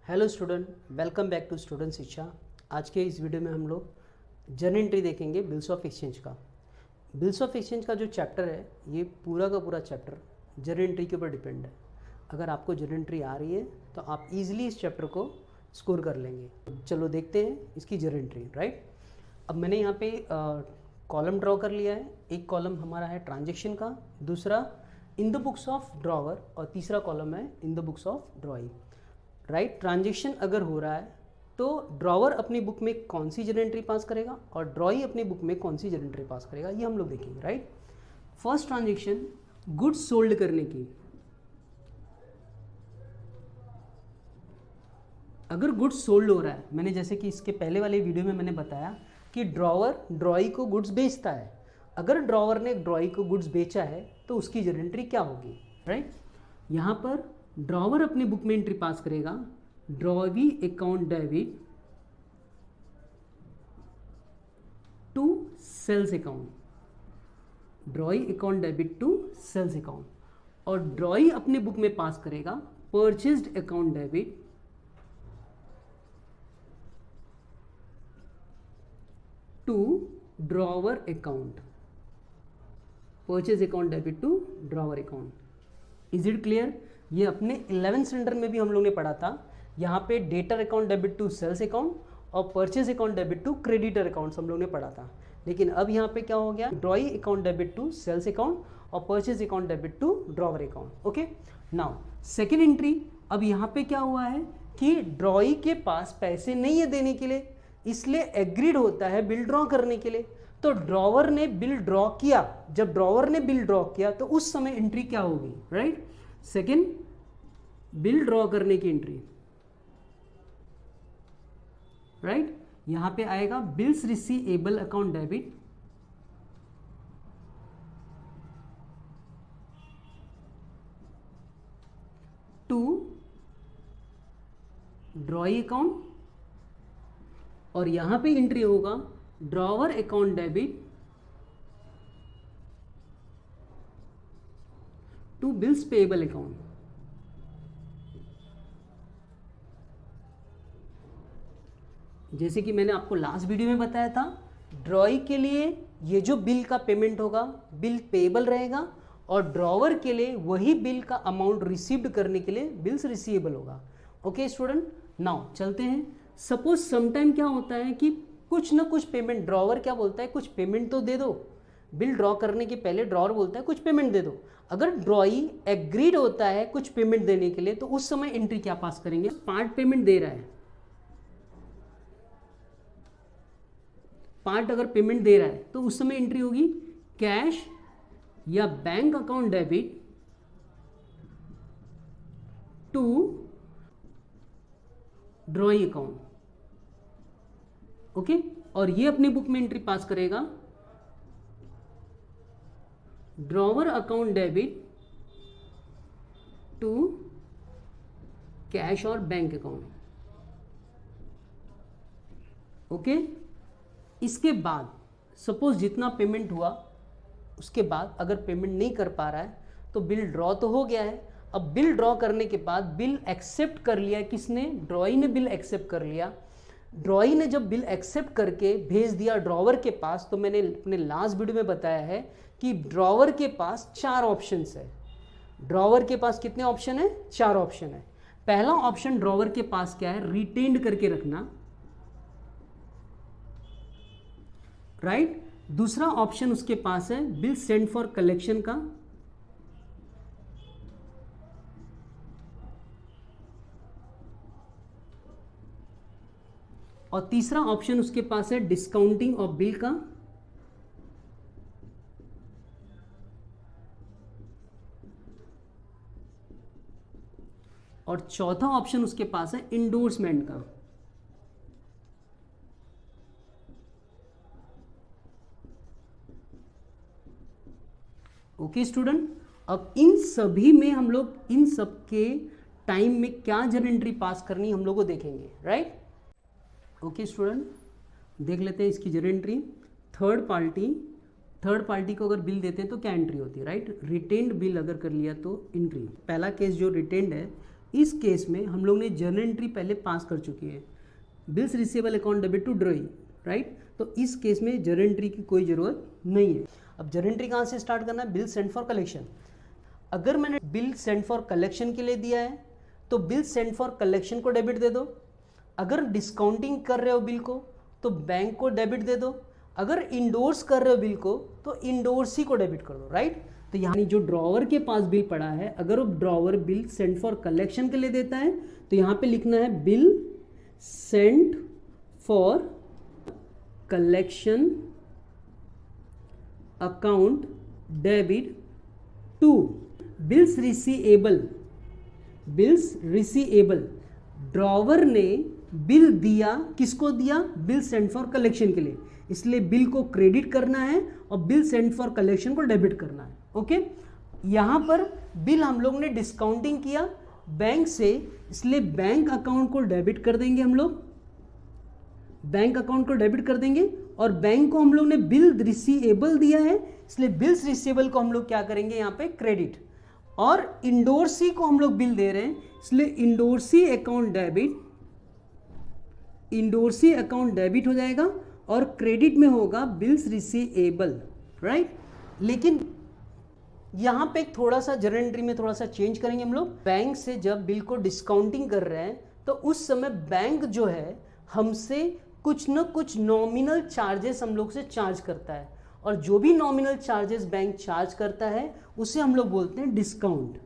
Hello student, welcome back to student Shiksha. आज के इस वीडियो में हम लोग जर्नल एंट्री देखेंगे बिल्स ऑफ एक्सचेंज का। बिल्स ऑफ एक्सचेंज का जो चैप्टर है ये पूरा का पूरा चैप्टर जर्नल एंट्री के ऊपर डिपेंड है। अगर आपको जर्नल एंट्री आ रही है तो आप इजीली इस चैप्टर को स्कोर कर लेंगे। चलो देखते हैं इसकी जर्नल एंट्री। राइट, अब मैंने यहाँ पे कॉलम ड्रॉ कर लिया है। एक कॉलम हमारा है ट्रांजेक्शन का, दूसरा in the books of drawer और तीसरा कॉलम है in the books of drawing. Right, transaction अगर हो रहा है तो ड्रॉवर अपनी बुक में कौन सी जर्नल एंट्री पास करेगा और ड्रॉई अपनी बुक में कौन सी जर्नल एंट्री पास करेगा, ये हम लोग देखेंगे। Right, first transaction goods sold करने की। अगर गुड्स सोल्ड हो रहा है, मैंने जैसे कि इसके पहले वाले वीडियो में मैंने बताया कि ड्रॉवर ड्रॉई को गुड्स बेचता है। अगर ड्रॉवर ने ड्रॉई को गुड्स बेचा है तो उसकी जर्नल एंट्री क्या होगी। राइट, यहाँ पर ड्रॉवर अपनी बुक में एंट्री पास करेगा drawee account debit to sales account, drawee account debit to sales account, और ड्रॉई अपनी बुक में पास करेगा purchased account debit to drawer account, purchase account debit to drawer account. Is it clear? ये अपने 11th standard में भी हम लोग ने पढ़ा था। यहाँ पे debtor account debit to sales account और purchase account debit to creditor account हम लोग ने पढ़ा था। लेकिन अब यहाँ पे क्या हो गया, drawee account debit to sales account और purchase account debit to drawer account. Okay, now second entry. अब यहाँ पे क्या हुआ है कि ड्रॉई के पास पैसे नहीं है देने के लिए, इसलिए एग्रीड होता है बिल ड्रॉ करने के लिए। तो ड्रॉवर ने बिल ड्रॉ किया। जब ड्रॉवर ने बिल ड्रॉ किया तो उस समय एंट्री क्या होगी? राइट, सेकेंड बिल ड्रॉ करने की एंट्री। राइट, यहां पे आएगा bills receivable account debit to drawee account, और यहां पे एंट्री होगा drawer account debit to bills payable account. जैसे कि मैंने आपको लास्ट वीडियो में बताया था, ड्रॉई के लिए ये जो बिल का पेमेंट होगा बिल पेएबल रहेगा, और ड्रॉवर के लिए वही बिल का अमाउंट रिसीव्ड करने के लिए बिल्स रिसीवेबल होगा। ओके स्टूडेंट, नाउ चलते हैं। सपोज समटाइम क्या होता है कि कुछ ना कुछ पेमेंट, ड्रॉवर क्या बोलता है, कुछ पेमेंट तो दे दो। बिल ड्रॉ करने के पहले ड्रॉवर बोलता है कुछ पेमेंट दे दो। अगर ड्रॉई एग्रीड होता है कुछ पेमेंट देने के लिए तो उस समय एंट्री क्या पास करेंगे? पार्ट पेमेंट दे रहा है, पार्ट अगर पेमेंट दे रहा है तो उस समय एंट्री होगी कैश या bank account debit to drawee account. Okay, और ये अपनी बुक में एंट्री पास करेगा drawer account debit to cash और बैंक अकाउंट। ओके, इसके बाद सपोज जितना पेमेंट हुआ उसके बाद अगर पेमेंट नहीं कर पा रहा है तो बिल ड्रॉ तो हो गया है। अब बिल ड्रॉ करने के बाद बिल एक्सेप्ट कर लिया किसने? ड्रॉई ने बिल एक्सेप्ट कर लिया। ड्रॉई ने जब बिल एक्सेप्ट करके भेज दिया ड्रॉवर के पास, तो मैंने अपने लास्ट वीडियो में बताया है कि ड्रॉवर के पास 4 ऑप्शंस है। ड्रॉवर के पास कितने ऑप्शन है? 4 ऑप्शन है। पहला ऑप्शन ड्रॉवर के पास क्या है? रिटेन्ड करके रखना। राइट, दूसरा ऑप्शन उसके पास है बिल सेंड फॉर कलेक्शन का, और तीसरा ऑप्शन उसके पास है डिस्काउंटिंग ऑफ बिल का, और चौथा ऑप्शन उसके पास है इंडोर्समेंट का। ओके स्टूडेंट, अब इन सभी में हम लोग इन सब के टाइम में क्या जर्नल एंट्री पास करनी हम लोग को देखेंगे। राइट, ओके स्टूडेंट, देख लेते हैं इसकी जर्नल एंट्री। थर्ड पार्टी को अगर बिल देते हैं तो क्या एंट्री होती है? राइट, रिटेन्ड बिल अगर कर लिया तो एंट्री। पहला केस जो रिटेन्ड है इस केस में हम लोग ने जर्नल एंट्री पहले पास कर चुकी है, bills receivable account debit to drawee, right. तो इस केस में जर्नल एंट्री की कोई ज़रूरत नहीं है। अब जर्नल एंट्री कहाँ से स्टार्ट करना है? Bill send for collection. अगर मैंने बिल सेंड फॉर कलेक्शन के लिए दिया है तो बिल सेंड फॉर कलेक्शन को डेबिट दे दो। अगर डिस्काउंटिंग कर रहे हो बिल को तो बैंक को डेबिट दे दो। अगर इंडोर्स कर रहे हो बिल को तो इंडोर्स ही को डेबिट कर दो, राइट। तो यहाँ जो ड्रॉवर के पास बिल पड़ा है, अगर वो drawer bill send for collection के लिए देता है तो यहाँ पे लिखना है bill send for collection account debit to bills receivable. Bills receivable, drawer ने बिल दिया, किसको दिया? बिल सेंड फॉर कलेक्शन के लिए, इसलिए बिल को क्रेडिट करना है और बिल सेंड फॉर कलेक्शन को डेबिट करना है। ओके, यहाँ पर बिल हम लोग ने डिस्काउंटिंग किया बैंक से, इसलिए बैंक अकाउंट को डेबिट कर देंगे हम लोग, बैंक अकाउंट को डेबिट कर देंगे। और बैंक को हम लोग ने बिल रिसीवेबल दिया है, इसलिए बिल्स रिसीवेबल को हम लोग क्या करेंगे यहाँ पे? क्रेडिट। और इंडोर्सी को हम लोग बिल दे रहे हैं, इसलिए endorsee account debit, endorsee account debit हो जाएगा और क्रेडिट में होगा बिल्स रिसीवेबल, राइट। लेकिन यहाँ पे एक थोड़ा सा जर्नल एंट्री में थोड़ा सा चेंज करेंगे हम लोग। बैंक से जब बिल को डिस्काउंटिंग कर रहे हैं तो उस समय बैंक जो है हमसे कुछ न कुछ नॉमिनल चार्जेस हम लोग से चार्ज करता है, और जो भी नॉमिनल चार्जेस बैंक चार्ज करता है उसे हम लोग बोलते हैं डिस्काउंट,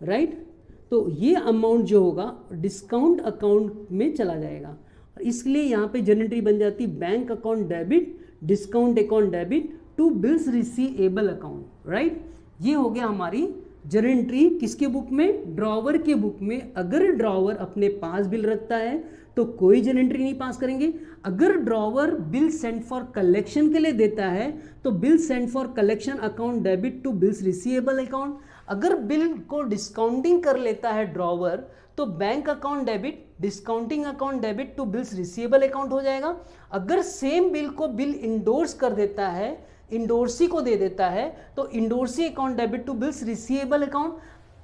राइट। तो ये अमाउंट जो होगा डिस्काउंट अकाउंट में चला जाएगा, इसलिए यहाँ पे जर्नल एंट्री बन जाती bank account debit, discount account debit to bills receivable account, right. ये हो गया हमारी जर्नल एंट्री किसके बुक में? ड्रॉवर के बुक में। अगर ड्रॉवर अपने पास बिल रखता है तो कोई जर्नल एंट्री नहीं पास करेंगे। अगर drawer bill send for collection के लिए देता है तो bill send for collection account debit to bills receivable account. अगर बिल को डिस्काउंटिंग कर लेता है ड्रॉवर तो bank account debit, discounting account debit to bills receivable account हो जाएगा। अगर सेम बिल को बिल इंडोर्स कर देता है, इंडोर्सी को दे देता है, तो endorsee account debit to bills receivable account.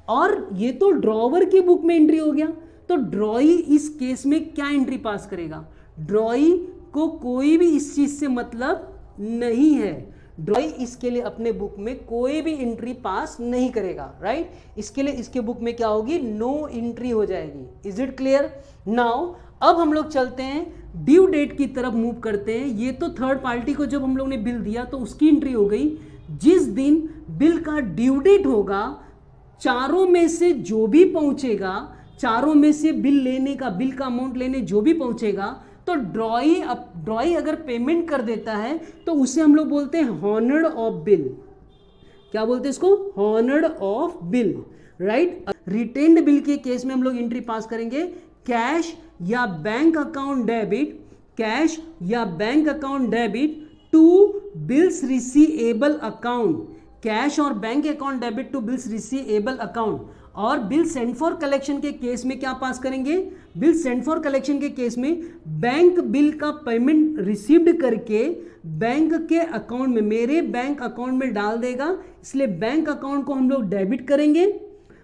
और ये तो ड्रॉवर की बुक में एंट्री हो गया। तो ड्रॉई इस केस में क्या एंट्री पास करेगा? ड्रॉई को कोई भी इस चीज से मतलब नहीं है, ड्रॉई इसके लिए अपने बुक में कोई भी एंट्री पास नहीं करेगा, राइट। इसके लिए इसके बुक में क्या होगी? नो एंट्री हो जाएगी। Is it clear? नाउ अब हम लोग चलते हैं ड्यू डेट की तरफ मूव करते हैं। ये तो थर्ड पार्टी को जब हम लोग ने बिल दिया तो उसकी एंट्री हो गई। जिस दिन बिल का ड्यू डेट होगा, चारों में से जो भी पहुंचेगा, चारों में से बिल लेने का, बिल का अमाउंट लेने जो भी पहुंचेगा, तो ड्रॉई अगर पेमेंट कर देता है तो उसे हम लोग बोलते हैं हॉनर्ड ऑफ बिल। क्या बोलते हैं इसको? Honoured of bill, right. Retained bill के केस में हम लोग एंट्री पास करेंगे कैश या बैंक अकाउंट डेबिट, कैश या bank account debit to bills receivable account, cash और bank account debit to bills receivable account. और बिल सेंड फॉर कलेक्शन के केस में क्या पास करेंगे? बिल सेंड फॉर कलेक्शन के केस में बैंक बिल का पेमेंट रिसीव्ड करके बैंक के अकाउंट में, मेरे बैंक अकाउंट में डाल देगा, इसलिए बैंक अकाउंट को हम लोग डेबिट करेंगे।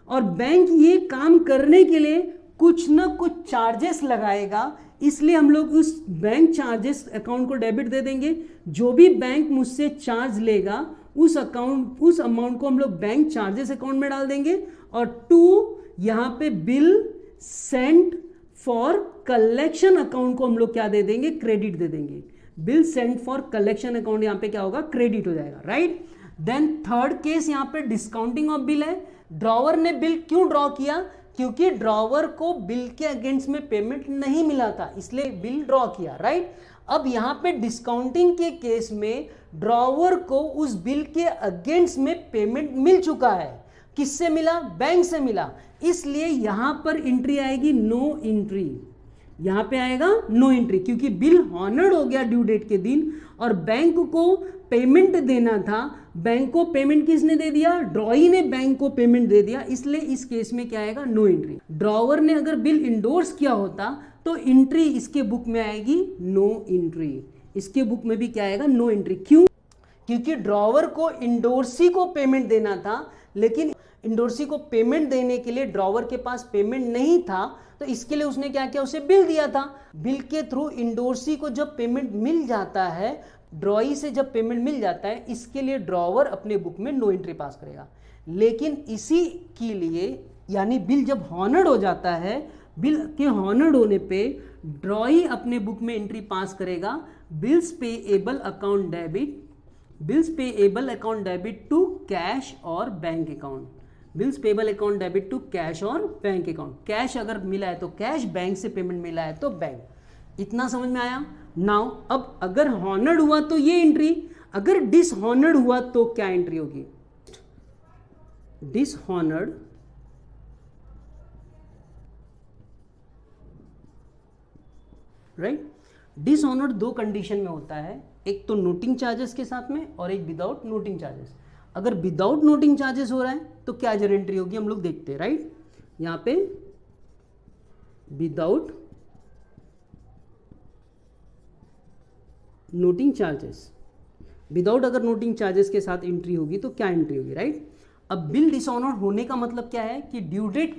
और बैंक ये काम करने के लिए कुछ ना कुछ चार्जेस लगाएगा, इसलिए हम लोग उस बैंक चार्जेस अकाउंट को डेबिट दे देंगे। जो भी बैंक मुझसे चार्ज लेगा उस अमाउंट को हम लोग बैंक चार्जेस अकाउंट में डाल देंगे। और टू यहाँ पे bill send for collection account को हम लोग क्या दे देंगे? क्रेडिट दे देंगे। Bill send for collection account यहाँ पे क्या होगा? क्रेडिट हो जाएगा, राइट। देन थर्ड केस यहाँ पे डिस्काउंटिंग ऑफ बिल है। ड्रॉवर ने बिल क्यों ड्रॉ किया? क्योंकि ड्रॉवर को बिल के अगेंस्ट में पेमेंट नहीं मिला था, इसलिए बिल ड्रॉ किया, राइट। अब यहाँ पे डिस्काउंटिंग के केस में ड्रॉवर को उस बिल के अगेंस्ट में पेमेंट मिल चुका है। किससे मिला? बैंक से मिला, इसलिए यहां पर एंट्री आएगी नो एंट्री। यहां पे आएगा नो एंट्री, क्योंकि बिल हॉनर्ड हो गया ड्यू डेट के दिन और बैंक को पेमेंट देना था। बैंक को पेमेंट किसने दे दिया? ड्रॉई ने बैंक को पेमेंट दे दिया, इसलिए इस केस में क्या आएगा? No entry. ड्रॉवर ने अगर बिल इंडोर्स किया होता तो एंट्री इसके बुक में आएगी नो एंट्री। इसके बुक में भी क्या आएगा? No entry. क्यों? क्योंकि ड्रॉवर को इंडोर्सी को पेमेंट देना था, लेकिन इंडोर्सी को पेमेंट देने के लिए ड्रॉवर के पास पेमेंट नहीं था, तो इसके लिए उसने क्या किया, उसे बिल दिया था। बिल के थ्रू इंडोर्सी को जब पेमेंट मिल जाता है, ड्रॉई से जब पेमेंट मिल जाता है, इसके लिए ड्रॉवर अपने बुक में नो एंट्री पास करेगा। लेकिन इसी के लिए यानी बिल जब हॉनर्ड हो जाता है, बिल के हॉनर्ड होने पे ड्रॉई अपने बुक में एंट्री पास करेगा, bills payable account debit, bills payable account debit to cash और bank account, bills payable account debit to cash और बैंक अकाउंट। कैश अगर मिला है तो कैश, बैंक से पेमेंट मिला है तो बैंक। इतना समझ में आया? नाउ अब अगर हॉनर्ड हुआ तो ये एंट्री, अगर डिसहॉनर्ड हुआ तो क्या एंट्री होगी? डिसहॉनर्ड राइट। डिसऑनर्ड दो कंडीशन में होता है, एक तो नोटिंग चार्जेस के साथ में और एक विदाउट नोटिंग चार्जेस। अगर विदाउट नोटिंग चार्जेस हो रहा है तो क्या एंट्री होगी, हम लोग देखते हैं। राइट, यहां पे विदाउट नोटिंग चार्जेस, विदाउट अगर नोटिंग चार्जेस के साथ एंट्री होगी तो क्या एंट्री होगी? राइट। अब बिल डिसऑनर्ड होने का मतलब क्या है कि ड्यू डेट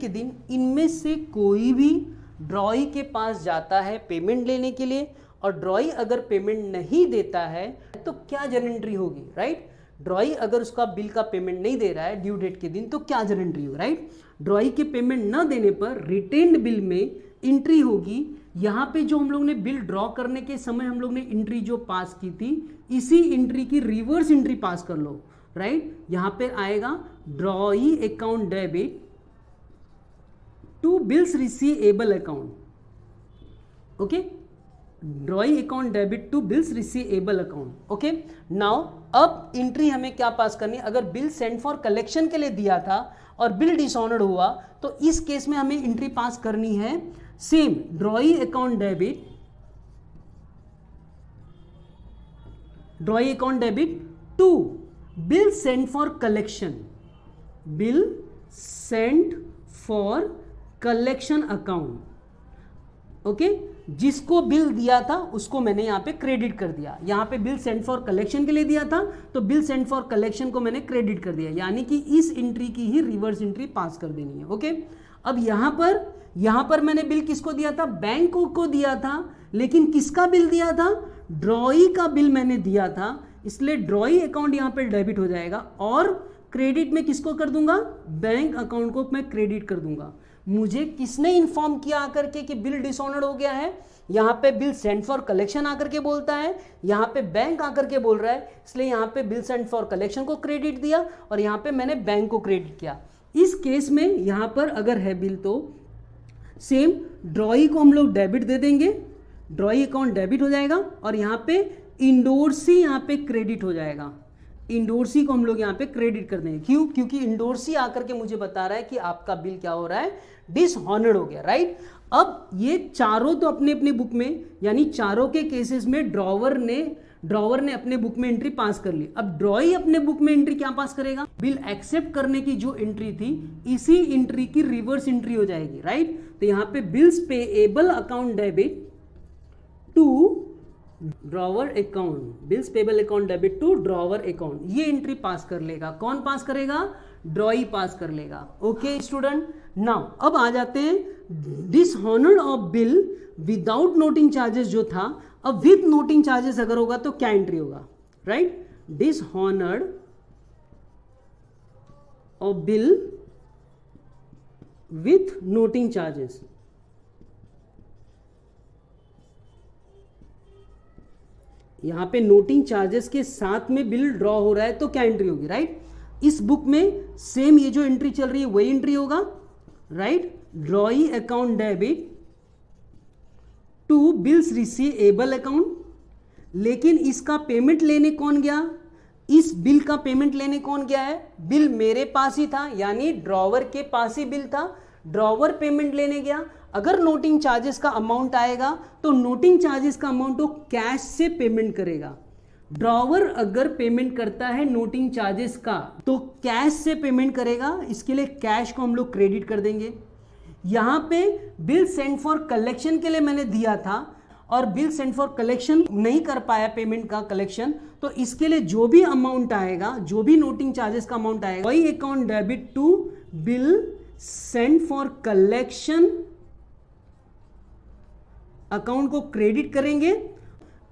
के दिन इनमें से कोई भी ड्रॉई के पास जाता है पेमेंट लेने के लिए, और ड्रॉई अगर पेमेंट नहीं देता है तो क्या एंट्री होगी? राइट, ड्रॉई अगर उसका बिल का पेमेंट नहीं दे रहा है ड्यू डेट के दिन तो क्या एंट्री होगी? राइट, ड्रॉई के पेमेंट न देने पर रिटेन्ड बिल में एंट्री होगी। यहाँ पे जो हम लोग ने बिल ड्रॉ करने के समय हम लोग ने एंट्री जो पास की थी, इसी एंट्री की रिवर्स एंट्री पास कर लो। राइट, यहाँ पे आएगा drawee account debit to bills receivable account. Okay, drawee account debit to bills receivable account. Okay, now अब एंट्री हमें क्या पास करनी है? अगर बिल सेंड फॉर कलेक्शन के लिए दिया था और बिल डिसऑनर्ड हुआ तो इस केस में हमें एंट्री पास करनी है same, drawee account debit, drawee account debit to bill send for collection, bill send for collection account. Okay, जिसको बिल दिया था उसको मैंने यहां पे क्रेडिट कर दिया। यहां पे बिल सेंड फॉर कलेक्शन के लिए दिया था तो बिल सेंड फॉर कलेक्शन को मैंने क्रेडिट कर दिया, यानी कि इस एंट्री की ही रिवर्स एंट्री पास कर देनी है। ओके, अब यहां पर मैंने बिल किसको दिया था? बैंक को दिया था, लेकिन किसका बिल दिया था? ड्रॉई का बिल मैंने दिया था, इसलिए ड्रॉई अकाउंट यहां पर डेबिट हो जाएगा और क्रेडिट में किसको कर दूंगा? बैंक अकाउंट को मैं क्रेडिट कर दूंगा। मुझे किसने इन्फॉर्म किया आकर के कि बिल डिसऑनर्ड हो गया है? यहां पे बिल सेंड फॉर कलेक्शन आकर के बोलता है, यहां पे बैंक आकर के बोल रहा है, इसलिए यहां पे बिल सेंड फॉर कलेक्शन को क्रेडिट दिया और यहां पे मैंने बैंक को क्रेडिट किया। इस केस में यहां पर अगर है बिल तो सेम ड्रॉई को हम लोग डेबिट दे देंगे, ड्रॉई अकाउंट डेबिट हो जाएगा और यहां पे इंडोर्सी यहां पे क्रेडिट हो जाएगा। इंडोर्सी को हम लोग यहाँ पे क्रेडिट कर देंगे। क्यों? क्योंकि इंडोर्सी आकर के मुझे बता रहा है कि आपका बिल क्या हो रहा है? डिसऑनर्ड हो गया। राइट, अब ये चारों तो अपने अपने बुक में, यानी चारों के केसेस में ड्रॉवर ने अपने बुक में एंट्री पास कर ली। अब ड्रॉई अपने बुक में एंट्री क्या पास करेगा? बिल एक्सेप्ट करने की जो एंट्री थी, इसी एंट्री की रिवर्स एंट्री हो जाएगी। राइट, तो यहाँ पे bills payable account debit to drawer account, bills payable account debit to drawer account, ये एंट्री पास कर लेगा। कौन पास करेगा? ड्रॉई पास कर लेगा। ओके स्टूडेंट, नाउ अब आ जाते हैं dishonoured of bill without noting charges जो था, अब विथ नोटिंग चार्जेस अगर होगा तो क्या एंट्री होगा? Right, dishonoured of bill with noting charges, यहां पे नोटिंग चार्जेस के साथ में बिल ड्रॉ हो रहा है तो क्या एंट्री होगी? राइट, इस बुक में सेम ये जो एंट्री चल रही है वही एंट्री होगा। Right, drawee account debit to bills receivable account, लेकिन इसका पेमेंट लेने कौन गया? इस बिल का पेमेंट लेने कौन गया है? बिल मेरे पास ही था, यानी ड्रॉवर के पास ही बिल था, ड्रॉवर पेमेंट लेने गया। अगर नोटिंग चार्जेस का अमाउंट आएगा तो नोटिंग चार्जेस का अमाउंट वो कैश से पेमेंट करेगा। ड्रॉवर अगर पेमेंट करता है नोटिंग चार्जेस का तो कैश से पेमेंट करेगा, इसके लिए कैश को हम लोग क्रेडिट कर देंगे। यहां पे बिल सेंड फॉर कलेक्शन के लिए मैंने दिया था और बिल सेंड फॉर कलेक्शन नहीं कर पाया पेमेंट का कलेक्शन, तो इसके लिए जो भी अमाउंट आएगा, जो भी नोटिंग चार्जेस का अमाउंट आएगा, वही account debit to bill send for collection account को क्रेडिट करेंगे।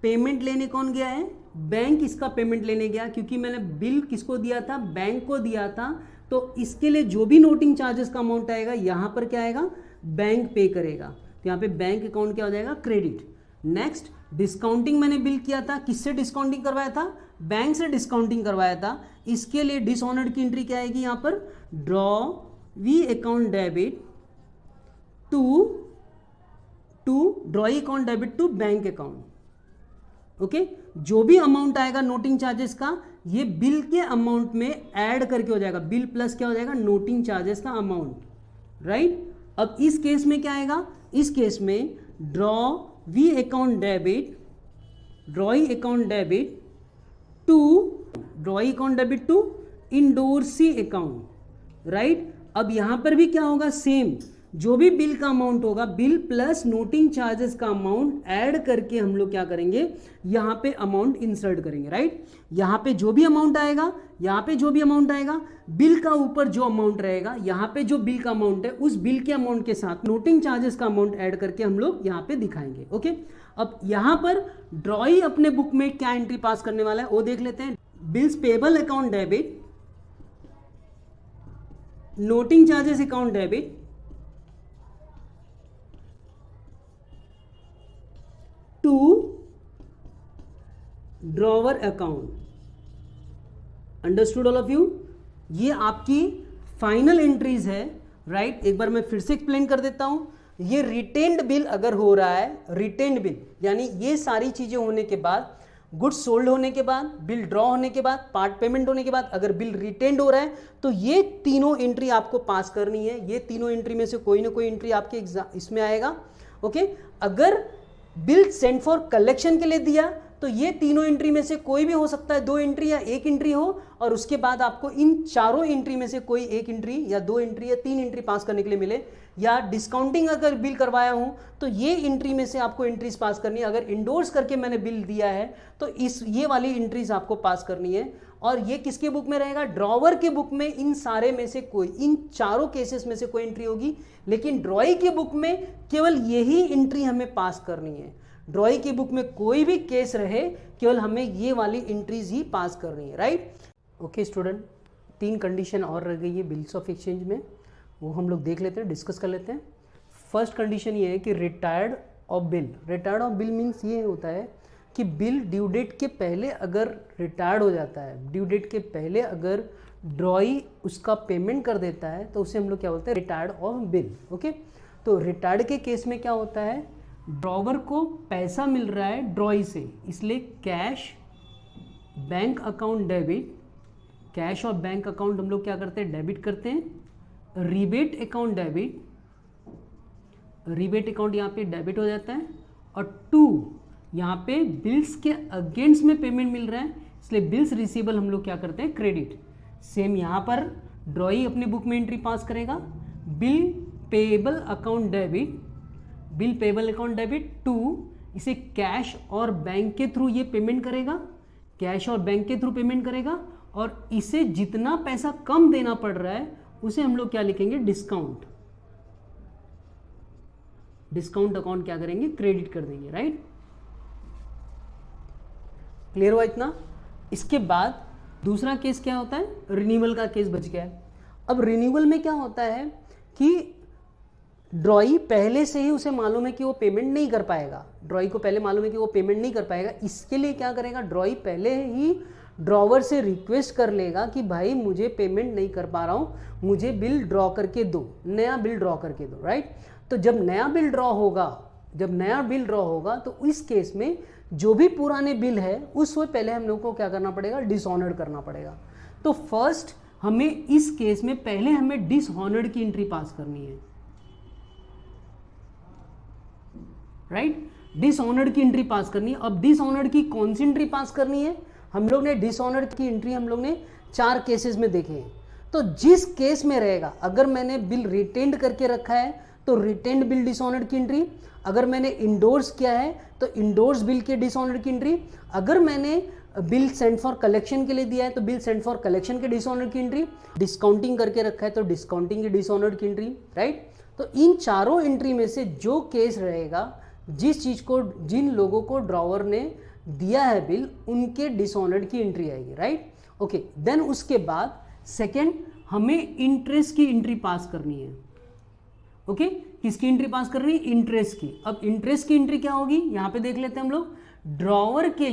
पेमेंट लेने कौन गया है? बैंक इसका पेमेंट लेने गया, क्योंकि मैंने बिल किसको दिया था? बैंक को दिया था। तो इसके लिए जो भी नोटिंग चार्जेस का अमाउंट आएगा यहां पर क्या आएगा? बैंक पे करेगा। तो यहां पे बैंक अकाउंट क्या हो जाएगा? क्रेडिट। नेक्स्ट, डिस्काउंटिंग मैंने बिल किया था, किससे डिस्काउंटिंग करवाया था? बैंक से डिस्काउंटिंग करवाया था। इसके लिए डिसऑनर्ड की एंट्री क्या आएगी? यहां पर drawee account debit to draw account debit to bank account. Okay, जो भी अमाउंट आएगा नोटिंग चार्जेस का, ये बिल के अमाउंट में ऐड करके हो जाएगा। बिल प्लस क्या हो जाएगा? नोटिंग चार्जेस का अमाउंट, राइट। अब इस केस में क्या आएगा? इस केस में drawee account debit to endorsee account, right. अब यहां पर भी क्या होगा? सेम, जो भी बिल का अमाउंट होगा, बिल प्लस नोटिंग चार्जेस का अमाउंट ऐड करके हम लोग क्या करेंगे? यहां पे अमाउंट इंसर्ट करेंगे, राइट। यहां पे जो भी अमाउंट आएगा, यहां पे जो भी अमाउंट आएगा, बिल का ऊपर जो अमाउंट रहेगा, यहां पे जो बिल का अमाउंट है, उस बिल के अमाउंट के साथ नोटिंग चार्जेस का अमाउंट ऐड करके हम लोग यहां पे दिखाएंगे। ओके, अब यहां पर ड्रॉई अपने बुक में क्या एंट्री पास करने वाला है वो देख लेते हैं। Bills payable account debit, noting charges account debit, to drawer account. Understood all of you? ये आपकी फाइनल एंट्रीज है, राइट। एक बार मैं फिर से एक्सप्लेन कर देता हूं। ये रिटेन्ड बिल अगर हो रहा है, रिटेन्ड बिल यानी ये सारी चीजें होने के बाद, गुड्स सोल्ड होने के बाद, बिल ड्रॉ होने के बाद, पार्ट पेमेंट होने के बाद, अगर बिल रिटेन्ड हो रहा है तो ये तीनों एंट्री आपको पास करनी है। ये तीनों एंट्री में से कोई ना कोई एंट्री आपके इसमें आएगा। ओके, अगर बिल सेंड फॉर कलेक्शन के लिए दिया तो ये तीनों एंट्री में से कोई भी हो सकता है, 2 एंट्री या 1 एंट्री हो, और उसके बाद आपको इन चारों एंट्री में से कोई 1 एंट्री या 2 एंट्री या 3 एंट्री पास करने के लिए मिले। या डिस्काउंटिंग अगर बिल करवाया हूं तो ये एंट्री में से आपको एंट्रीज पास करनी है। अगर इंडोर्स करके मैंने बिल दिया है तो ये वाली एंट्रीज आपको पास करनी है। और ये किसके बुक में रहेगा? ड्रॉवर के बुक में इन सारे में से कोई, इन चारों केसेस में से कोई एंट्री होगी, लेकिन ड्रॉई की बुक में केवल यही एंट्री हमें पास करनी है। ड्रॉई की बुक में कोई भी केस रहे, केवल हमें ये वाली एंट्रीज ही पास करनी है, राइट। ओके स्टूडेंट, 3 कंडीशन और रह गई है बिल्स ऑफ एक्सचेंज में, वो हम लोग देख लेते हैं, डिस्कस कर लेते हैं। फर्स्ट कंडीशन ये है कि retired of bill. Retired of bill means ये होता है कि बिल ड्यू डेट के पहले अगर रिटायर्ड हो जाता है, ड्यू डेट के पहले अगर ड्रॉई उसका पेमेंट कर देता है तो उसे हम लोग क्या बोलते हैं? Retired of bill. ओके, तो रिटायर्ड के केस में क्या होता है? ड्रॉवर को पैसा मिल रहा है ड्रॉई से, इसलिए cash bank account debit, cash और बैंक अकाउंट हम लोग क्या करते हैं? डेबिट करते हैं। Rebate account debit, rebate account यहाँ पे डेबिट हो जाता है। और 2 यहाँ पे बिल्स के अगेंस्ट में पेमेंट मिल रहा है, इसलिए बिल्स रिसीवेबल हम लोग क्या करते हैं? क्रेडिट। सेम यहाँ पर ड्रॉई अपने बुक में एंट्री पास करेगा। Bill payable account debit, bill payable account debit 2, इसे कैश और बैंक के थ्रू ये पेमेंट करेगा, कैश और बैंक के थ्रू पेमेंट करेगा। और इसे जितना पैसा कम देना पड़ रहा है उसे हम लोग क्या लिखेंगे? डिस्काउंट। डिस्काउंट अकाउंट क्या करेंगे? क्रेडिट कर देंगे, राइट। क्लियर हुआ इतना? इसके बाद दूसरा केस क्या होता है? रिन्यूअल का केस बच गया है। अब रिन्यूअल में क्या होता है कि ड्रॉई पहले से ही उसे मालूम है कि वो पेमेंट नहीं कर पाएगा, ड्रॉई को पहले मालूम है कि वो पेमेंट नहीं कर पाएगा। इसके लिए क्या करेगा? ड्रॉई पहले ही ड्रॉवर से रिक्वेस्ट कर लेगा कि भाई मुझे पेमेंट नहीं कर पा रहा हूँ, मुझे बिल ड्रॉ करके दो, नया बिल ड्रॉ करके दो, राइट। तो जब नया बिल ड्रॉ होगा, तो इस केस में जो भी पुराने बिल है उससे पहले हम लोग को क्या करना पड़ेगा? डिसऑनर्ड करना पड़ेगा। तो फर्स्ट हमें इस केस में पहले हमें डिसऑनर्ड की एंट्री पास करनी है, राइट। डिसऑनर्ड की एंट्री पास करनी है। अब डिसऑनर्ड की कौन सी एंट्री पास करनी है? हम लोग ने डिसऑनर्ड की एंट्री हम लोग ने 4 केसेस में देखे हैं। तो जिस केस में रहेगा, अगर मैंने बिल रिटेन्ड करके रखा है तो रिटेन्ड बिल डिसऑनर्ड की एंट्री, अगर मैंने इंडोर्स किया है तो इंडोर्स बिल के डिसऑनर्ड की एंट्री, अगर मैंने बिल सेंड फॉर कलेक्शन के लिए दिया है तो बिल सेंड फॉर कलेक्शन के डिसऑनर्ड की एंट्री, डिस्काउंटिंग करके रखा है तो डिस्काउंटिंग की डिसऑनर्ड की एंट्री, राइट। तो इन चारों एंट्री में से जो केस रहेगा, जिस चीज को, जिन लोगों को ड्रॉवर ने दिया है बिल, उनके डिसऑनर्ड की एंट्री आएगी, राइट। ओके, देन उसके बाद सेकेंड हमें इंटरेस्ट की एंट्री पास करनी है। ओके, किसकी एंट्री पास कर रही है? इंटरेस्ट की। अब इंटरेस्ट की एंट्री क्या होगी, यहां पे देख लेते हैं हम लोग। ड्रॉवर के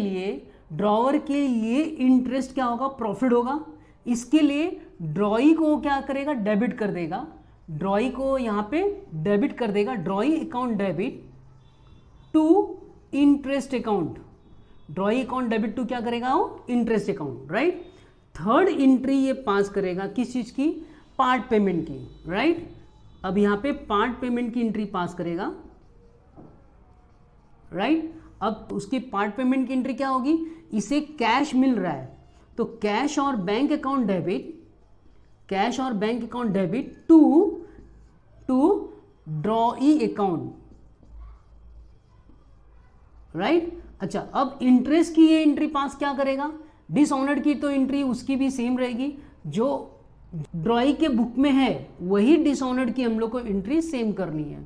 लिए इंटरेस्ट क्या होगा? प्रॉफिट होगा। इसके लिए ड्रॉई को क्या करेगा? डेबिट कर देगा। ड्रॉई को यहां पे डेबिट कर देगा। Drawee account debit to interest account. Drawee account debit to क्या करेगा? वो interest account, right. Third entry ये पास करेगा किस चीज की? पार्ट पेमेंट की, राइट। अब यहां पे पार्ट पेमेंट की एंट्री पास करेगा, राइट। अब उसकी पार्ट पेमेंट की एंट्री क्या होगी? इसे कैश मिल रहा है तो कैश और bank account debit to drawee account, right. अच्छा, अब इंटरेस्ट की ये एंट्री पास क्या करेगा? डिसऑनर्ड की तो एंट्री उसकी भी सेम रहेगी, जो ड्रॉई के बुक में है वही डिसऑनर्ड की हम लोग को एंट्री सेम करनी है,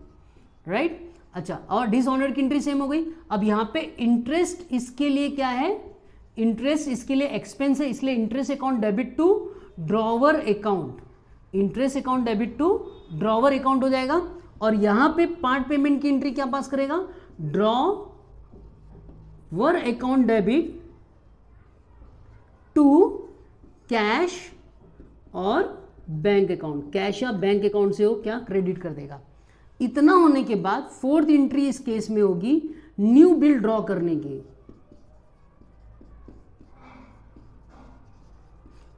राइट। अच्छा, और डिसऑनर्ड की एंट्री सेम हो गई। अब यहां पे इंटरेस्ट इसके लिए क्या है? इंटरेस्ट इसके लिए एक्सपेंस है, इसलिए interest account debit to drawer account, interest account debit to drawer account हो जाएगा। और यहां पे पार्ट पेमेंट की एंट्री क्या पास करेगा? Drawer account debit to cash और बैंक अकाउंट, कैश या बैंक अकाउंट से वो क्या क्रेडिट कर देगा। इतना होने के बाद फोर्थ एंट्री इस केस में होगी न्यू बिल ड्रॉ करने की।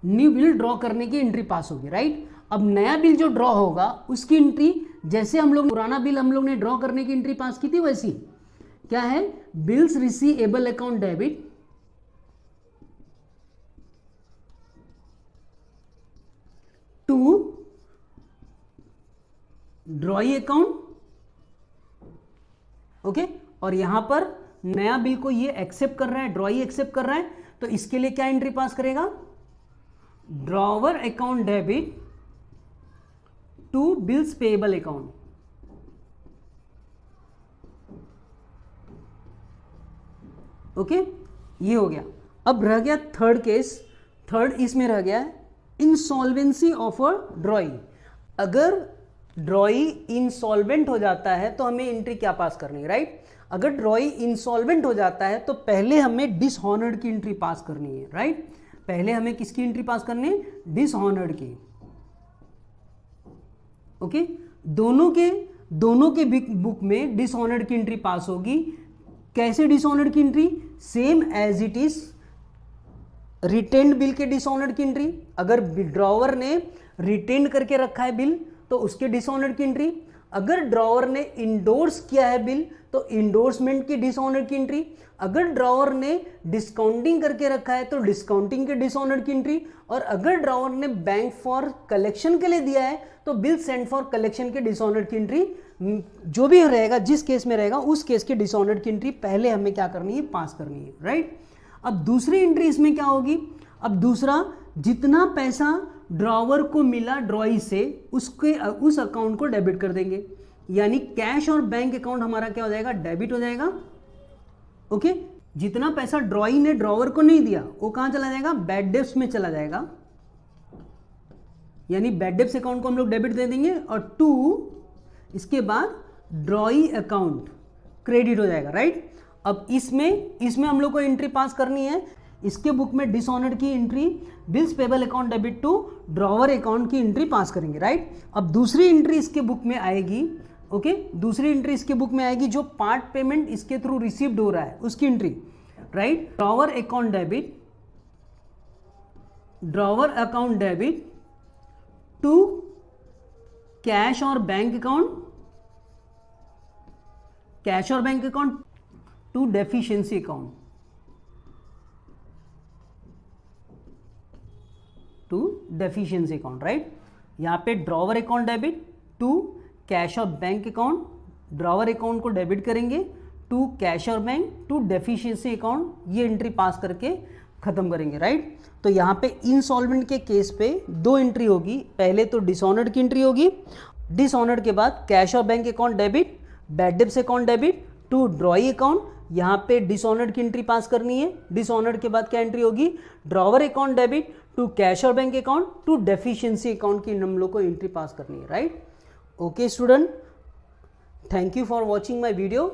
न्यू बिल ड्रॉ करने की एंट्री पास होगी, राइट। अब नया बिल जो ड्रॉ होगा उसकी एंट्री, जैसे हम लोग पुराना बिल हम लोग ने ड्रॉ करने की एंट्री पास की थी, वैसी क्या है? Bills receivable account debit to drawee account, okay. और यहां पर नया बिल को ये एक्सेप्ट कर रहा है, ड्रॉई एक्सेप्ट कर रहा है, तो इसके लिए क्या एंट्री पास करेगा? Drawer account debit to bills payable account, okay. ये हो गया। अब रह गया थर्ड केस। थर्ड इसमें रह गया इंसॉल्वेंसी ऑफ अ ड्रॉई। अगर ड्रॉई इंसॉल्वेंट हो जाता है तो हमें एंट्री क्या पास करनी है, राइट। अगर ड्रॉई इंसॉल्वेंट हो जाता है तो पहले हमें डिसऑनर्ड की एंट्री पास करनी है, राइट। पहले हमें किसकी एंट्री पास करनी है? डिसऑनर्ड की, ओके। दोनों के बुक में डिसऑनर्ड की एंट्री पास होगी। कैसे डिसऑनर्ड की entry? Same as it is retained bill के डिसऑनर्ड की एंट्री। अगर ड्रॉवर ने रिटेन्ड करके रखा है बिल तो उसके डिसऑनर्ड की एंट्री। अगर ड्रॉवर ने इंडोर्स किया है बिल तो इंडोर्समेंट की डिसऑनर्ड की एंट्री। अगर ड्रॉवर ने डिस्काउंटिंग करके रखा है तो डिस्काउंटिंग के डिसऑनर्ड की एंट्री। और अगर ड्रॉवर ने बैंक फॉर कलेक्शन के लिए दिया है तो बिल सेंड फॉर कलेक्शन के डिसऑनर्ड की एंट्री। जो भी रहेगा, जिस केस में रहेगा उस केस के डिसऑनर्ड की एंट्री पहले हमें क्या करनी है? पास करनी है, राइट। अब दूसरी एंट्री इसमें क्या होगी? अब दूसरा, जितना पैसा ड्रॉवर को मिला ड्रॉई से उस अकाउंट को डेबिट कर देंगे, यानी कैश और बैंक अकाउंट हमारा क्या हो जाएगा? डेबिट हो जाएगा, ओके। जितना पैसा ड्रॉई ने ड्रॉवर को नहीं दिया वो कहां चला जाएगा? बैड डेब्ट्स में चला जाएगा, यानी बैड डेब्ट्स अकाउंट को हम लोग डेबिट दे देंगे। और टू इसके बाद ड्रॉई अकाउंट क्रेडिट हो जाएगा, राइट। अब इसमें हम लोग को एंट्री पास करनी है। इसके बुक में डिसऑनर्ड की entry, bills payable account debit to drawer account की एंट्री पास करेंगे, राइट। अब दूसरी एंट्री इसके बुक में आएगी, ओके। दूसरी एंट्री इसके बुक में आएगी जो पार्ट पेमेंट इसके थ्रू रिसीव्ड हो रहा है उसकी entry, right. Drawer account debit to cash और bank account to deficiency account, right. यहां पे drawer account debit to cash और बैंक अकाउंट, ड्रॉवर अकाउंट को डेबिट करेंगे, टू कैश और बैंक, टू डेफिशिएंसी अकाउंट, ये एंट्री पास करके खत्म करेंगे, राइट। तो यहाँ पे इंसॉल्वेंट के केस पे दो एंट्री होगी, पहले तो डिसऑनर्ड की एंट्री होगी, डिसऑनर्ड के बाद कैश और bank account debit, bad debts account debit, to drawee account, यहाँ पे डिसऑनर्ड की एंट्री पास करनी है, डिसऑनर्ड के बाद क्या एंट्री होगी, drawer account debit, to cash और bank account, to deficiency account की हम लोग को एंट्री पास करनी है, right. Okay student, thank you for watching my video.